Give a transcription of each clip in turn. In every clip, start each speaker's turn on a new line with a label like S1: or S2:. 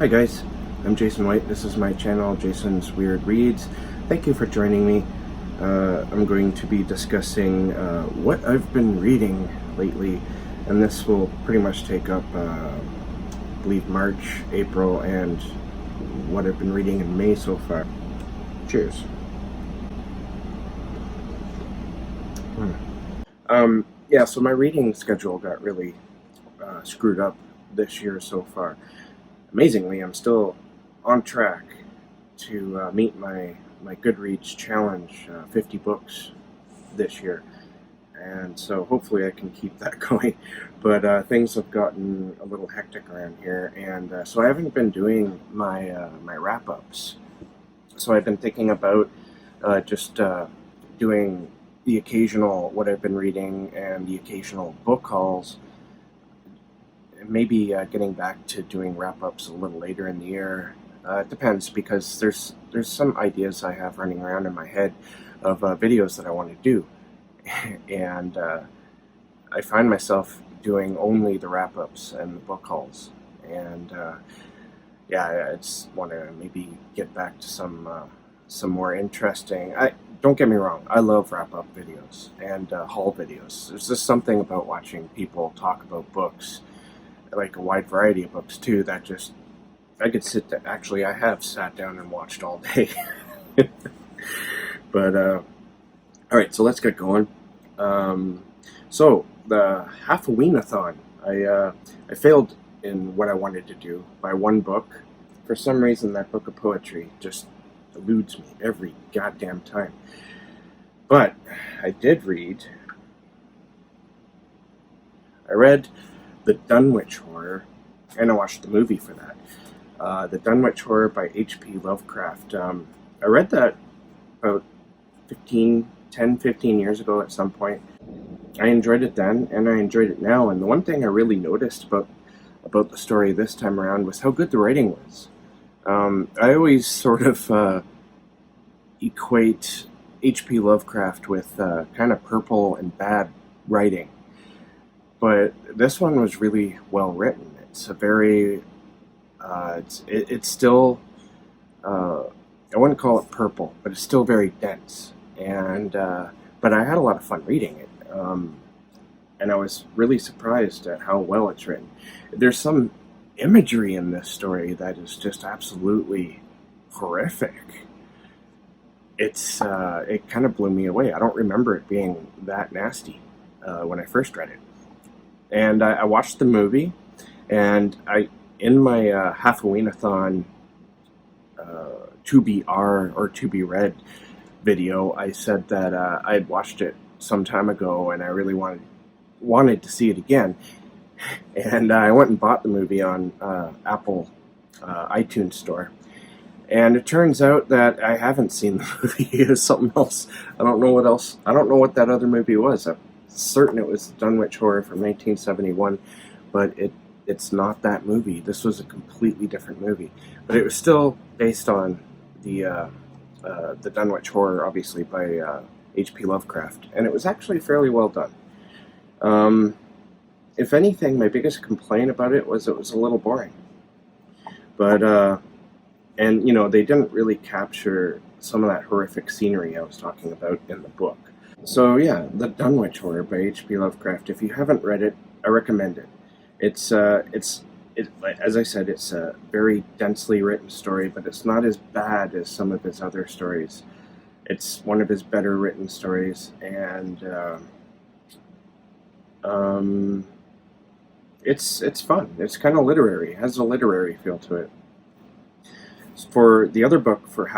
S1: Hi guys, I'm Jason White. This is my channel, Jason's Weird Reads. Thank you for joining me. I'm going to be discussing what I've been reading lately, and this will pretty much take up, I believe, March, April, and what I've been reading in May so far. Cheers. Yeah, so my reading schedule got really screwed up this year so far. Amazingly, I'm still on track to meet my Goodreads challenge, 50 books this year, and so hopefully I can keep that going. But things have gotten a little hectic around here, and so I haven't been doing my wrap-ups. So I've been thinking about just doing the occasional what I've been reading and the occasional book hauls. Maybe getting back to doing wrap-ups a little later in the year. It depends, because there's some ideas I have running around in my head of videos that I want to do, and I find myself doing only the wrap-ups and the book hauls, and yeah, I just want to maybe get back to some more interesting. Don't get me wrong, I love wrap-up videos and haul videos. There's just something about watching people talk about books, like a wide variety of books too, that just, I could sit there. Actually, I have sat down and watched all day. But alright, so let's get going. So the Halfoweenathon, I failed in what I wanted to do by one book. For some reason, that book of poetry just eludes me every goddamn time. But I did read, I read the Dunwich Horror, and I watched the movie for that. The Dunwich Horror by H.P. Lovecraft. I read that about 10, 15 years ago at some point. I enjoyed it then, and I enjoyed it now, and the one thing I really noticed about the story this time around was how good the writing was. I always sort of equate H.P. Lovecraft with kind of purple and bad writing. But this one was really well written. It's a very, it's still, I wouldn't call it purple, but it's still very dense. And, but I had a lot of fun reading it. And I was really surprised at how well it's written. There's some imagery in this story that is just absolutely horrific. It's, it kind of blew me away. I don't remember it being that nasty when I first read it. And I watched the movie, and in my Halfoweenathon to be R or to be read video, I said that I had watched it some time ago, and I really wanted to see it again. And I went and bought the movie on Apple iTunes Store. And it turns out that I haven't seen the movie. It was something else. I don't know what else. I don't know what that other movie was. I'm certain it was Dunwich Horror from 1971, but it's not that movie. This was a completely different movie, but it was still based on the Dunwich Horror, obviously, by H.P. Lovecraft, and it was actually fairly well done. If anything, my biggest complaint about it was a little boring, but and you know, they didn't really capture some of that horrific scenery I was talking about in the book. So yeah, the Dunwich Horror by H.P. Lovecraft. If you haven't read it, I recommend it. It's as I said, it's a very densely written story, but it's not as bad as some of his other stories. It's one of his better written stories, and it's fun. It's kind of literary. It has a literary feel to it. For the other book for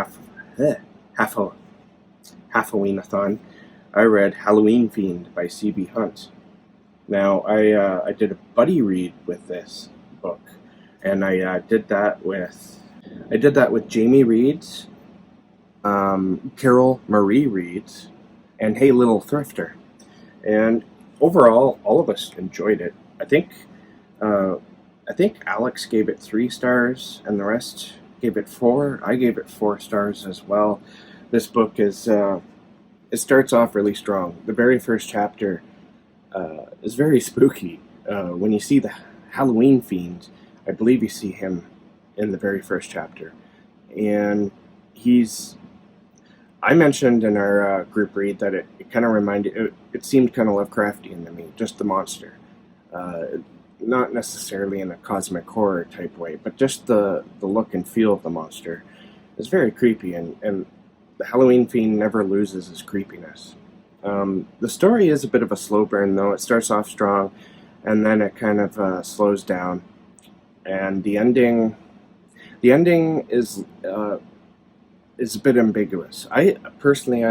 S1: Halfoweenathon, I read Halloween Fiend by C.B. Hunt. Now, I did a buddy read with this book, and I did that with Jamie Reads, Carol Marie Reads, and Hey Little Thrifter. And overall, all of us enjoyed it. I think Alex gave it 3 stars, and the rest gave it 4. I gave it 4 stars as well. This book is it starts off really strong. The very first chapter is very spooky. When you see the Halloween Fiend, I believe you see him in the very first chapter. And I mentioned in our group read that it kind of reminded, it seemed kind of Lovecraftian to me, just the monster. Not necessarily in a cosmic horror type way, but just the look and feel of the monster is very creepy, and the Halloween Fiend never loses his creepiness. The story is a bit of a slow burn, though. It starts off strong, and then it kind of slows down. And the ending is a bit ambiguous. I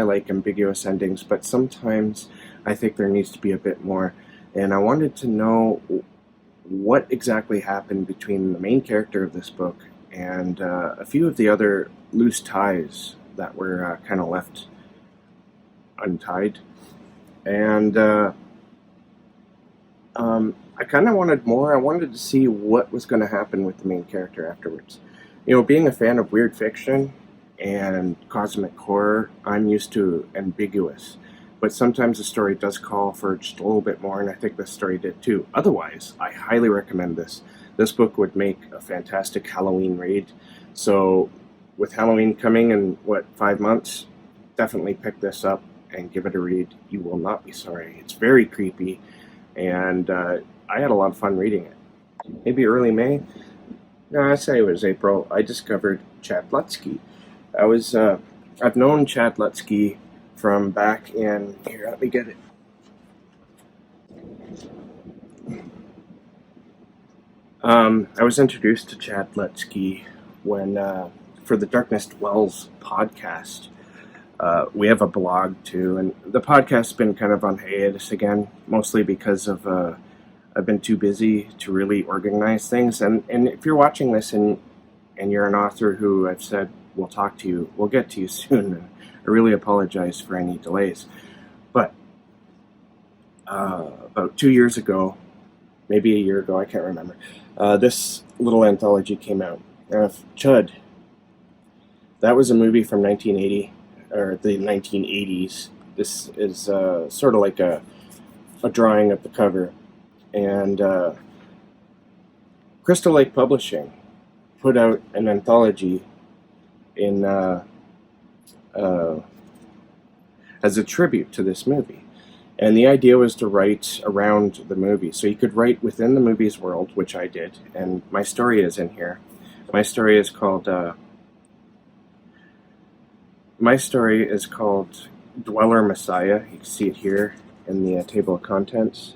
S1: like ambiguous endings, but sometimes I think there needs to be a bit more. And I wanted to know what exactly happened between the main character of this book and a few of the other loose ties that were kind of left untied. And I kind of wanted more. I wanted to see what was going to happen with the main character afterwards. You know, being a fan of weird fiction and cosmic horror, I'm used to ambiguous. But sometimes the story does call for just a little bit more, and I think this story did too. Otherwise, I highly recommend this. This book would make a fantastic Halloween read. So, with Halloween coming in, 5 months, definitely pick this up and give it a read. You will not be sorry. It's very creepy, and I had a lot of fun reading it. Maybe early May? No, I say it was April. I discovered Chad Lutzke. I've known Chad Lutzke from back in, here, let me get it. I was introduced to Chad Lutzke when, for the Darkness Dwells podcast. We have a blog too, and the podcast's been kind of on hiatus again, mostly because of, I've been too busy to really organize things. And if you're watching this and you're an author who I've said we'll talk to you, we'll get to you soon. I really apologize for any delays. But about 2 years ago, maybe a year ago, I can't remember, this little anthology came out. Chud. That was a movie from 1980, or the 1980s. This is sort of like a drawing of the cover. And Crystal Lake Publishing put out an anthology in as a tribute to this movie. And the idea was to write around the movie. So you could write within the movie's world, which I did. And my story is in here. My story is called Dweller Messiah. You can see it here in the table of contents.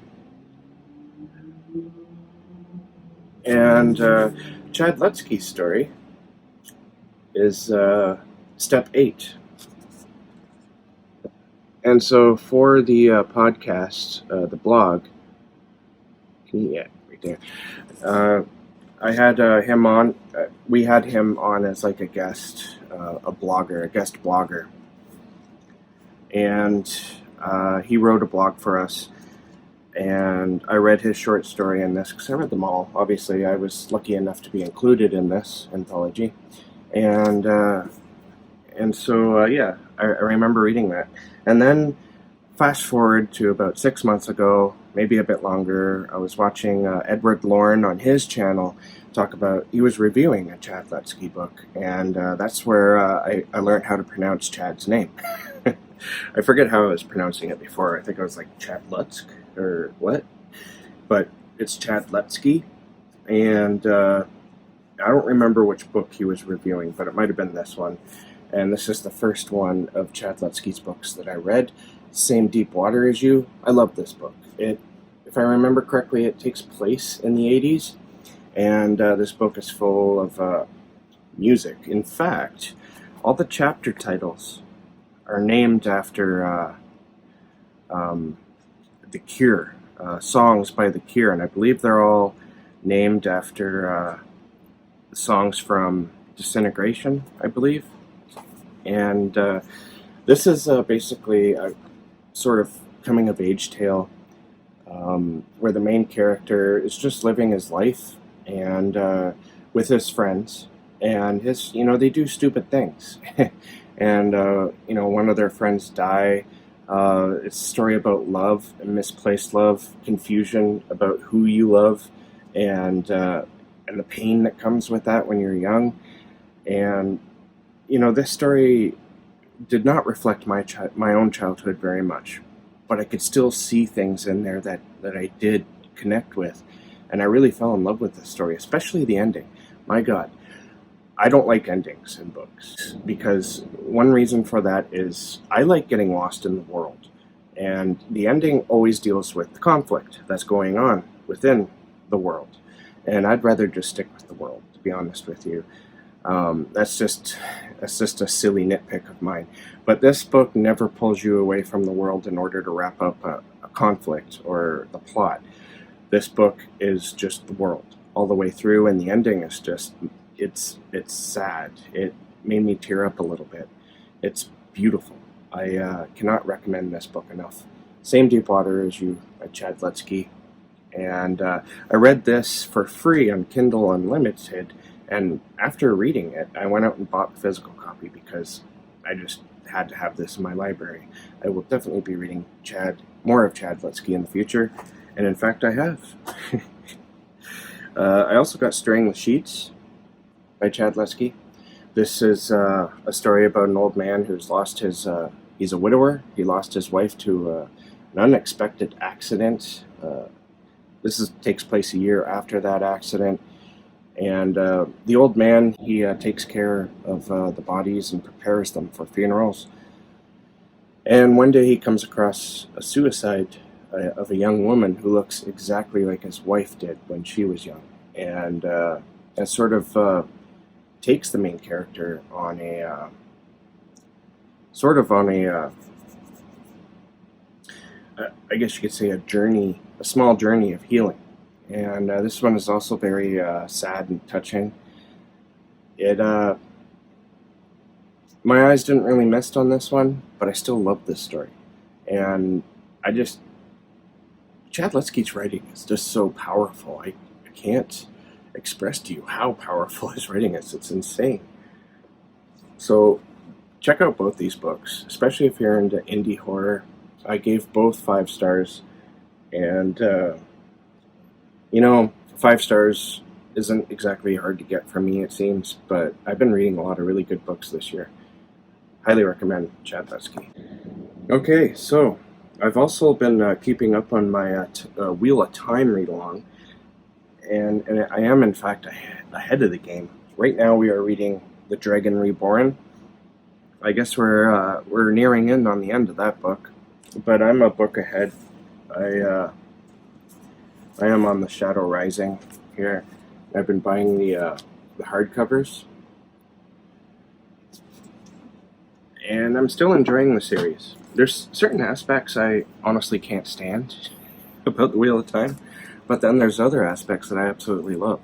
S1: And Chad Lutzke's story is step 8. And so for the podcast, the blog, right there, I had him on. We had him on as like a guest, a guest blogger. And he wrote a blog for us. And I read his short story in this, because I read them all. Obviously, I was lucky enough to be included in this anthology. And so, I remember reading that. And then, fast forward to about 6 months ago, maybe a bit longer, I was watching Edward Lorne on his channel talk about, he was reviewing a Chad Lutzke book. And that's where I learned how to pronounce Chad's name. I forget how I was pronouncing it before. I think I was like Chad Lutzke. Or what? But it's Chad Lutzke, and I don't remember which book he was reviewing, but it might have been this one. And this is the first one of Chad Lutzke's books that I read. Same Deep Water as You. I love this book. If I remember correctly, it takes place in the 80s, and this book is full of music. In fact, all the chapter titles are named after The Cure, songs by The Cure, and I believe they're all named after songs from Disintegration, I believe. And this is basically a sort of coming-of-age tale where the main character is just living his life and with his friends, and they do stupid things. And one of their friends die. It's a story about love and misplaced love, confusion about who you love, and the pain that comes with that when you're young. And, you know, this story did not reflect my own childhood very much, but I could still see things in there that I did connect with. And I really fell in love with this story, especially the ending. My God, I don't like endings in books, because one reason for that is I like getting lost in the world. And the ending always deals with the conflict that's going on within the world. And I'd rather just stick with the world, to be honest with you. That's just a silly nitpick of mine. But this book never pulls you away from the world in order to wrap up a conflict or the plot. This book is just the world all the way through, and the ending is just, it's sad. It made me tear up a little bit. It's beautiful. I cannot recommend this book enough. Same Deepwater as You by Chad Lutzke. And I read this for free on Kindle Unlimited, and after reading it, I went out and bought the physical copy because I just had to have this in my library. I will definitely be reading more of Chad Lutzke in the future, and in fact I have. I also got Stirring the Sheets by Chad Lutzke. This is a story about an old man who's lost his, he's a widower. He lost his wife to an unexpected accident. This takes place a year after that accident. And the old man, he takes care of the bodies and prepares them for funerals. And one day he comes across a suicide of a young woman who looks exactly like his wife did when she was young. And that sort of takes the main character on a I guess you could say a small journey of healing. And this one is also very sad and touching. My eyes didn't really mist on this one, but I still love this story. And Chad Lutzke's writing is just so powerful. I can't express to you how powerful his writing is. It's insane. So check out both these books, especially if you're into indie horror. I gave both 5 stars, and 5 stars isn't exactly hard to get from me, it seems, but I've been reading a lot of really good books this year. Highly recommend Chad Lutzke. Okay, so I've also been keeping up on my Wheel of Time read-along, and I am, in fact, ahead of the game. Right now we are reading The Dragon Reborn. I guess we're nearing in on the end of that book, but I'm a book ahead. I am on The Shadow Rising here. I've been buying the hardcovers, and I'm still enjoying the series. There's certain aspects I honestly can't stand about the Wheel of Time, but then there's other aspects that I absolutely love.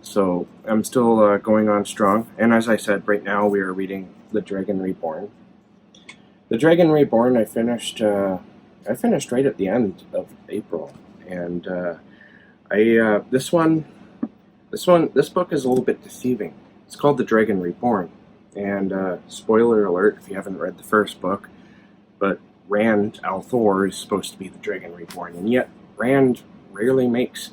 S1: So I'm still going on strong, and as I said, right now we are reading The Dragon Reborn. The Dragon Reborn I finished right at the end of April, and this book is a little bit deceiving. It's called The Dragon Reborn, and spoiler alert if you haven't read the first book, but Rand al'Thor is supposed to be the Dragon Reborn, and yet Rand rarely makes.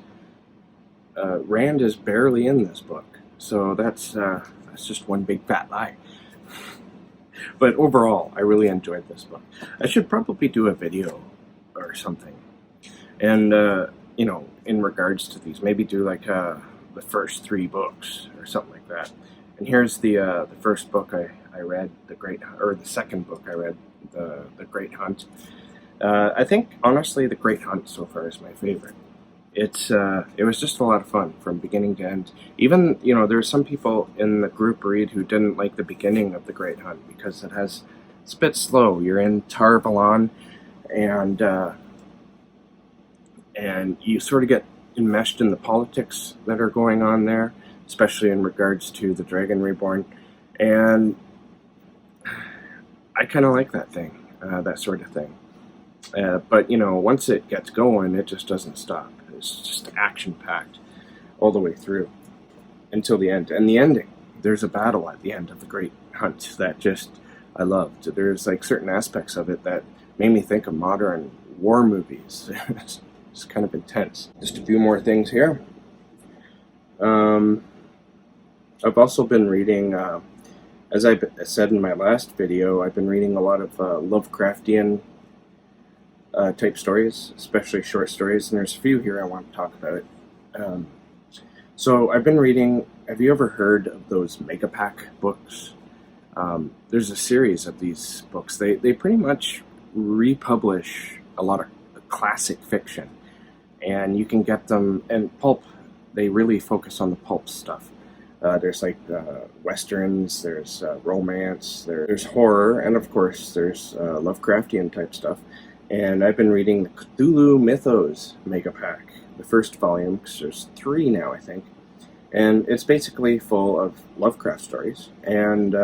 S1: Rand is barely in this book, so that's just one big fat lie. But overall, I really enjoyed this book. I should probably do a video or something, and in regards to these, maybe do like the first 3 books or something like that. And here's the first book I read, the second book I read, the Great Hunt. I think honestly, the Great Hunt so far is my favorite. It was just a lot of fun from beginning to end. Even there were some people in the group read who didn't like the beginning of the Great Hunt because it's a bit slow. You're in Tar Valon, and you sort of get enmeshed in the politics that are going on there, especially in regards to the Dragon Reborn. And I kind of like that sort of thing. But once it gets going, it just doesn't stop. It's just action-packed all the way through until the end. And the ending, there's a battle at the end of the Great Hunt that I loved. There's like certain aspects of it that made me think of modern war movies. It's kind of intense. Just a few more things here. I've also been reading, as I said in my last video, I've been reading a lot of Lovecraftian type stories, especially short stories, and there's a few here I want to talk about. So I've been reading, have you ever heard of those Megapack books? There's a series of these books. They pretty much republish a lot of classic fiction, and you can get them, and pulp, they really focus on the pulp stuff. There's like westerns, there's romance, there's horror, and of course there's Lovecraftian type stuff. And I've been reading the Cthulhu Mythos Megapack, the first volume, because there's 3 now, I think. And it's basically full of Lovecraft stories and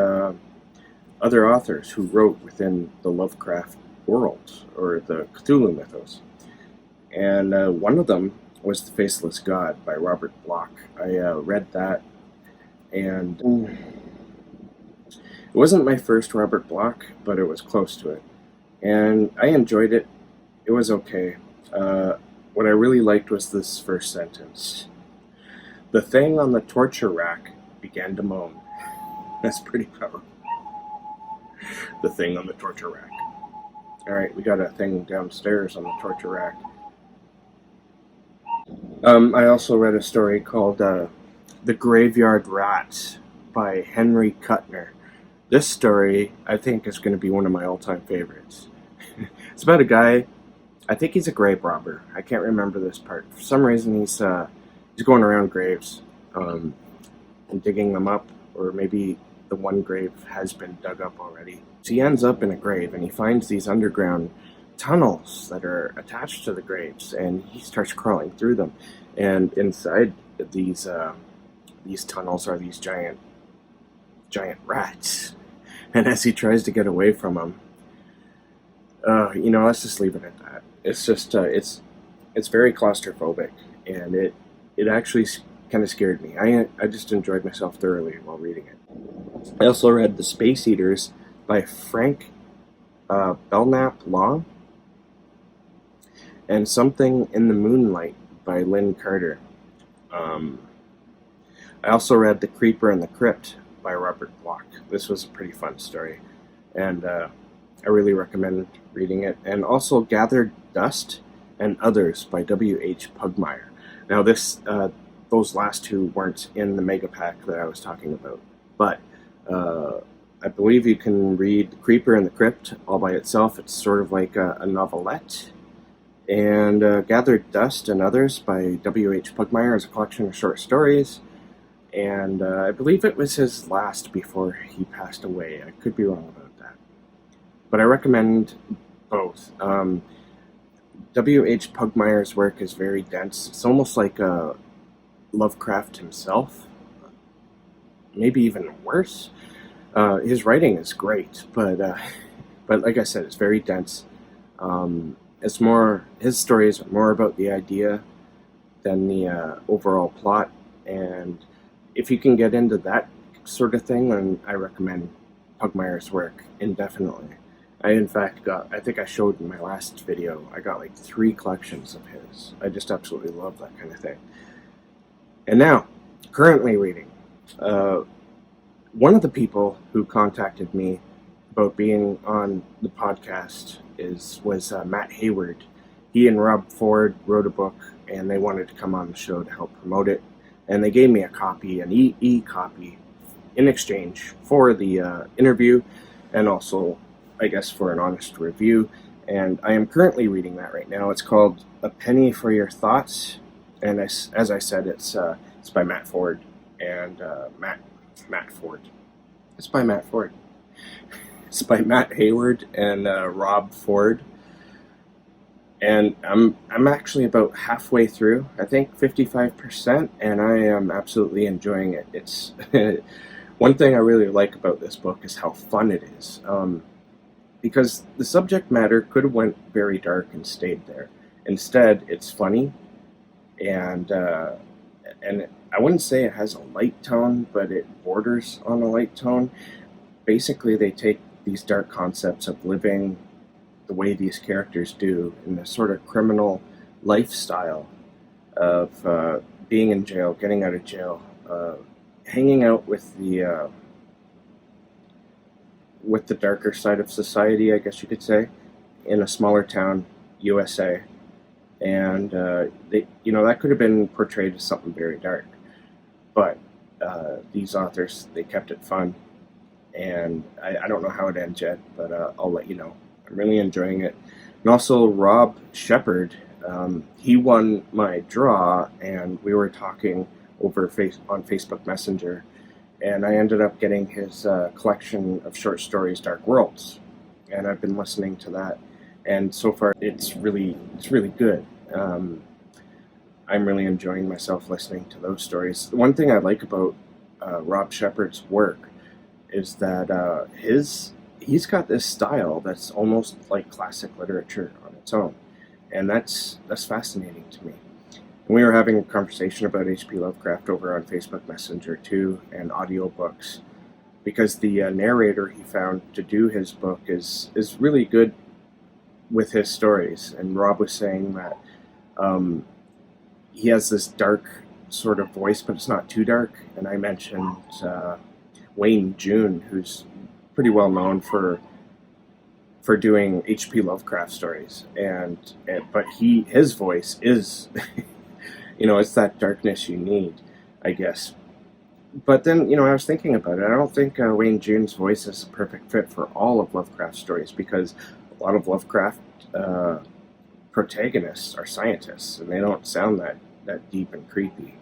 S1: other authors who wrote within the Lovecraft world, or the Cthulhu Mythos. And one of them was The Faceless God by Robert Bloch. I read that, and it wasn't my first Robert Bloch, but it was close to it. And I enjoyed it. It was okay. What I really liked was this first sentence. The thing on the torture rack began to moan. That's pretty powerful. The thing on the torture rack. Alright, we got a thing downstairs on the torture rack. I also read a story called The Graveyard Rat by Henry Kuttner. This story, I think, is going to be one of my all-time favorites. It's about a guy, I think he's a grave robber. I can't remember this part. For some reason, he's going around graves and digging them up, or maybe the one grave has been dug up already. So he ends up in a grave, and he finds these underground tunnels that are attached to the graves, and he starts crawling through them. And inside these tunnels are these giant rats. And as he tries to get away from them, let's just leave it at that. It's just it's very claustrophobic, and it actually kind of scared me. I just enjoyed myself thoroughly while reading it. I also read The Space Eaters by Frank Belknap Long, and Something in the Moonlight by Lin Carter. I also read The Creeper and the Crypt by Robert Bloch. This was a pretty fun story, and I really recommend reading it. And also Gathered Dust and Others by W.H. Pugmire. Now those last 2 weren't in the Megapack that I was talking about, but I believe you can read Creeper and the Crypt all by itself. It's sort of like a novelette. And Gathered Dust and Others by W.H. Pugmire is a collection of short stories. And I believe it was his last before he passed away. I could be wrong about that. But I recommend both. W.H. Pugmire's work is very dense. It's almost like Lovecraft himself. Maybe even worse. His writing is great, but like I said, it's very dense. His stories are more about the idea than the overall plot, and if you can get into that sort of thing, then I recommend Pugmire's work indefinitely. I think I showed in my last video, I got like 3 collections of his. I just absolutely love that kind of thing. And now, currently reading. One of the people who contacted me about being on the podcast was Matt Hayward. He and Rob Ford wrote a book, and they wanted to come on the show to help promote it. And they gave me a copy, an e-copy, in exchange for the interview, and also, I guess, for an honest review. And I am currently reading that right now. It's called A Penny for Your Thoughts, and as I said, it's by Matt Ford and Matt Ford. It's by Matt Ford. It's by Matt Hayward and Rob Ford. And I'm actually about halfway through, I think 55%, and I am absolutely enjoying it. It's one thing I really like about this book is how fun it is, because the subject matter could have went very dark and stayed there. Instead, it's funny, and I wouldn't say it has a light tone, but it borders on a light tone. Basically, they take these dark concepts of living the way these characters do in the sort of criminal lifestyle of being in jail, getting out of jail, hanging out with the darker side of society, I guess you could say, in a smaller town, USA, and that could have been portrayed as something very dark, but these authors, they kept it fun, and I don't know how it ends yet, but I'll let you know. I'm really enjoying it. And also, Rob Shepard, he won my draw, and we were talking on Facebook Messenger, and I ended up getting his collection of short stories, Dark Worlds, and I've been listening to that, and so far it's really good. I'm really enjoying myself listening to those stories. One thing I like about Rob Shepard's work is that he's got this style that's almost like classic literature on its own, and that's fascinating to me. And we were having a conversation about H.P. Lovecraft over on Facebook Messenger too, and audiobooks, because the narrator he found to do his book is really good with his stories. And Rob was saying that he has this dark sort of voice, but it's not too dark. And I mentioned Wayne June, who's pretty well known for doing H.P. Lovecraft stories, but his voice is, it's that darkness you need, I guess. But then, I was thinking about it. I don't think Wayne June's voice is a perfect fit for all of Lovecraft's stories, because a lot of Lovecraft protagonists are scientists, and they don't sound that deep and creepy.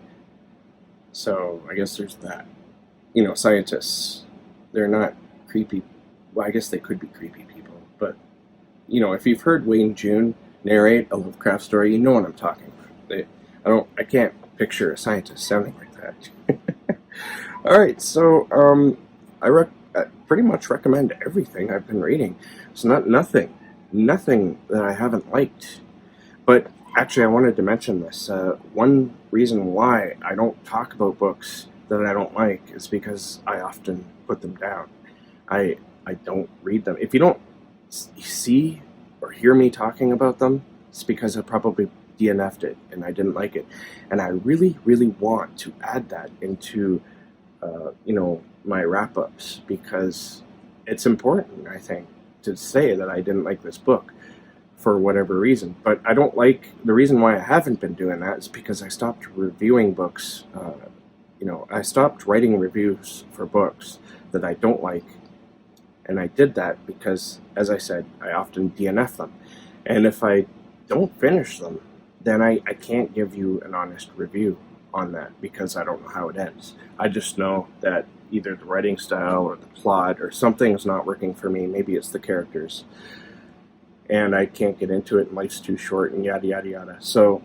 S1: So I guess there's that. Scientists, they're not creepy. Well, I guess they could be creepy people, but if you've heard Wayne June narrate a Lovecraft story, you know what I'm talking about. I can't picture a scientist sounding like that. All right, so I pretty much recommend everything I've been reading. It's nothing that I haven't liked. But actually, I wanted to mention this. One reason why I don't talk about books that I don't like is because I often put them down. I don't read them. If you don't see or hear me talking about them, it's because I probably DNF'd it and I didn't like it. And I really, really want to add that into my wrap-ups, because it's important, I think, to say that I didn't like this book for whatever reason. But the reason why I haven't been doing that is because I stopped reviewing books. I stopped writing reviews for books that I don't like. And I did that because, as I said, I often DNF them. And if I don't finish them, then I can't give you an honest review on that, because I don't know how it ends. I just know that either the writing style or the plot or something is not working for me. Maybe it's the characters. And I can't get into it, and life's too short, and yada, yada, yada. So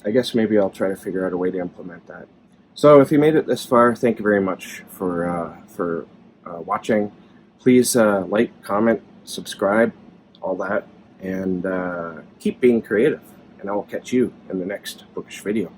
S1: I guess maybe I'll try to figure out a way to implement that. So if you made it this far, thank you very much for watching. Please like, comment, subscribe, all that, and keep being creative. And I will catch you in the next bookish video.